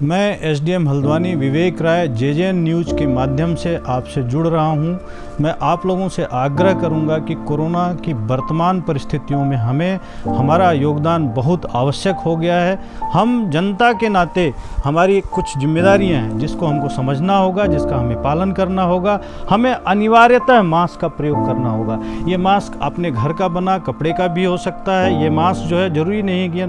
मैं एसडीएम हल्द्वानी विवेक राय JJN news के माध्यम से आपसे जुड़ रहा हूं। मैं आप लोगों से आग्रह करूंगा कि कोरोना की वर्तमान परिस्थितियों में हमें हमारा योगदान बहुत आवश्यक हो गया है। हम जनता के नाते हमारी कुछ जिम्मेदारियां हैं जिसको हमको समझना होगा, जिसका हमें पालन करना होगा। हमें अनिवार्यतः मास्क का प्रयोग करना होगा। ये मास्क अपने घर का बना कपड़े का भी हो सकता है। ये मास्क जो है ज़रूरी नहीं है कि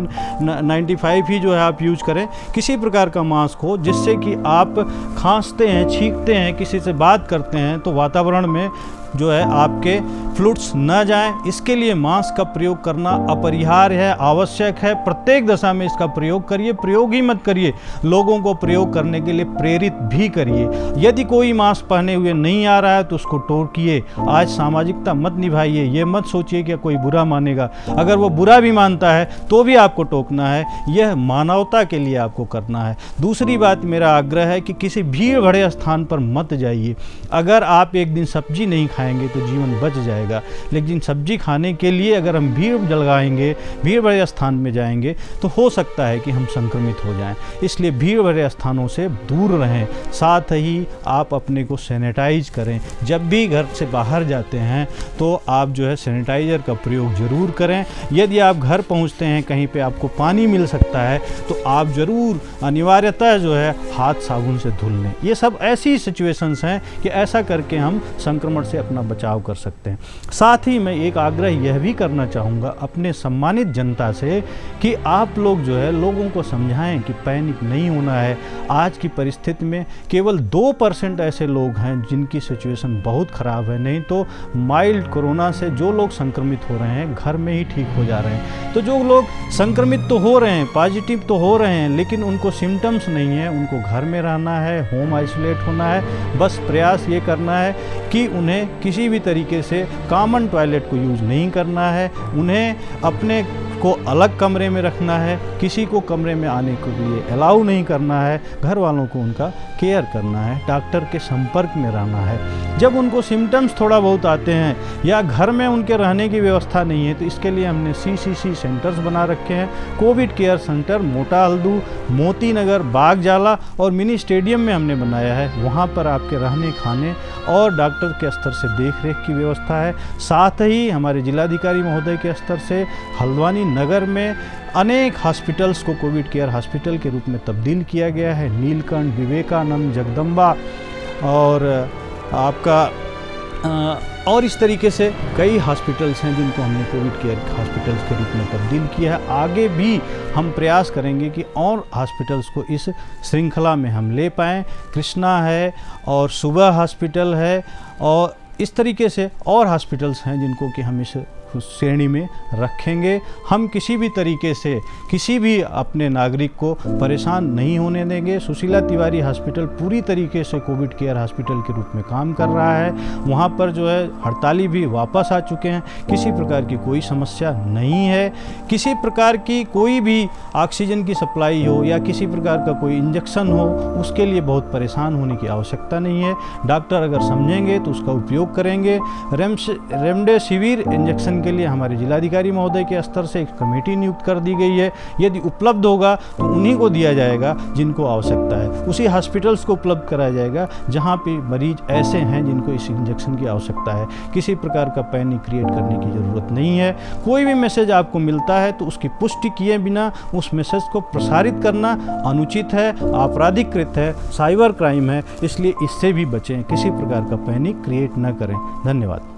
95 ही जो है आप यूज करें। किसी प्रकार का मास्क हो जिससे कि आप खांसते हैं, छींकते हैं, किसी से बात करते हैं तो वातावरण में जो है आपके फ्लूइड्स न जाएं, इसके लिए मास्क का प्रयोग करना अपरिहार्य है, आवश्यक है। प्रत्येक दशा में इसका प्रयोग करिए। प्रयोग ही मत करिए, लोगों को प्रयोग करने के लिए प्रेरित भी करिए। यदि कोई मास्क पहने हुए नहीं आ रहा है तो उसको टोकिए। आज सामाजिकता मत निभाइए। ये मत सोचिए कि कोई बुरा मानेगा। अगर वो बुरा भी मानता है तो भी आपको टोकना है। यह मानवता के लिए आपको करना है। दूसरी बात, मेरा आग्रह है कि किसी भीड़ भरे स्थान पर मत जाइए। अगर आप एक दिन सब्जी नहीं खाएंगे तो जीवन बच जाएगा, लेकिन सब्जी खाने के लिए अगर हम भीड़ जगाएंगे, भीड़ भरे स्थान में जाएंगे तो हो सकता है कि हम संक्रमित हो जाएं। इसलिए भीड़ भरे स्थानों से दूर रहें। साथ ही आप अपने को सैनिटाइज करें। जब भी घर से बाहर जाते हैं तो आप जो है सैनिटाइज़र का प्रयोग ज़रूर करें। यदि आप घर पहुंचते हैं, कहीं पे आपको पानी मिल सकता है तो आप ज़रूर अनिवार्यतः जो है हाथ साबुन से धुल लें। ये सब ऐसी सिचुएशंस हैं कि ऐसा करके हम संक्रमण से अपना बचाव कर सकते हैं। साथ ही मैं एक आग्रह यह भी करना चाहूँगा अपने सम्मानित जनता से कि आप लोग जो है लोगों को समझाएं कि पैनिक नहीं होना है। आज की परिस्थिति में केवल 2% ऐसे लोग हैं जिनकी सिचुएशन बहुत ख़राब है, नहीं तो माइल्ड कोरोना से जो लोग संक्रमित हो रहे हैं घर में ही ठीक हो जा रहे हैं। तो जो लोग संक्रमित तो हो रहे हैं, पॉजिटिव तो हो रहे हैं, लेकिन उनको सिम्टम्स नहीं है, उनको घर में रहना है, होम आइसोलेट होना है। बस प्रयास ये करना है कि उन्हें किसी भी तरीके से कॉमन टॉयलेट को यूज़ नहीं करना है। उन्हें अपने को अलग कमरे में रखना है। किसी को कमरे में आने के लिए अलाउ नहीं करना है। घर वालों को उनका केयर करना है। डॉक्टर के संपर्क में रहना है। जब उनको सिम्टम्स थोड़ा बहुत आते हैं या घर में उनके रहने की व्यवस्था नहीं है तो इसके लिए हमने CCC सेंटर्स बना रखे हैं। कोविड केयर सेंटर मोटा हल्दू, मोती नगर, बाग जाला और मिनी स्टेडियम में हमने बनाया है। वहाँ पर आपके रहने, खाने और डॉक्टर के स्तर से देख रेख की व्यवस्था है। साथ ही हमारे जिलाधिकारी महोदय के स्तर से हल्द्वानी नगर में अनेक हॉस्पिटल्स को कोविड केयर हॉस्पिटल के रूप में तब्दील किया गया है। नीलकंठ, विवेकानंद, जगदम्बा और आपका और इस तरीके से कई हॉस्पिटल्स हैं जिनको हमने कोविड केयर हॉस्पिटल्स के रूप में तब्दील किया है। आगे भी हम प्रयास करेंगे कि और हॉस्पिटल्स को इस श्रृंखला में हम ले पाएँ। कृष्णा है और सुबह हॉस्पिटल है और इस तरीके से और हॉस्पिटल्स हैं जिनको कि हम इस श्रेणी में रखेंगे। हम किसी भी तरीके से किसी भी अपने नागरिक को परेशान नहीं होने देंगे। सुशीला तिवारी हॉस्पिटल पूरी तरीके से कोविड केयर हॉस्पिटल के रूप में काम कर रहा है। वहाँ पर जो है हड़ताली भी वापस आ चुके हैं। किसी प्रकार की कोई समस्या नहीं है। किसी प्रकार की कोई भी ऑक्सीजन की सप्लाई हो या किसी प्रकार का कोई इंजेक्शन हो, उसके लिए बहुत परेशान होने की आवश्यकता नहीं है। डॉक्टर अगर समझेंगे तो उसका उपयोग करेंगे। रेमडेसिविर इंजेक्शन के लिए हमारे जिलाधिकारी महोदय के स्तर से एक कमेटी नियुक्त कर दी गई है। यदि उपलब्ध होगा तो उन्हीं को दिया जाएगा जिनको आवश्यकता है। उसी हॉस्पिटल्स को उपलब्ध कराया जाएगा जहां पे मरीज ऐसे हैं जिनको इस इंजेक्शन की आवश्यकता है। किसी प्रकार का पैनिक क्रिएट करने की ज़रूरत नहीं है। कोई भी मैसेज आपको मिलता है तो उसकी पुष्टि किए बिना उस मैसेज को प्रसारित करना अनुचित है, आपराधिक कृत्य है, साइबर क्राइम है। इसलिए इससे भी बचें। किसी प्रकार का पैनिक क्रिएट न करें। धन्यवाद।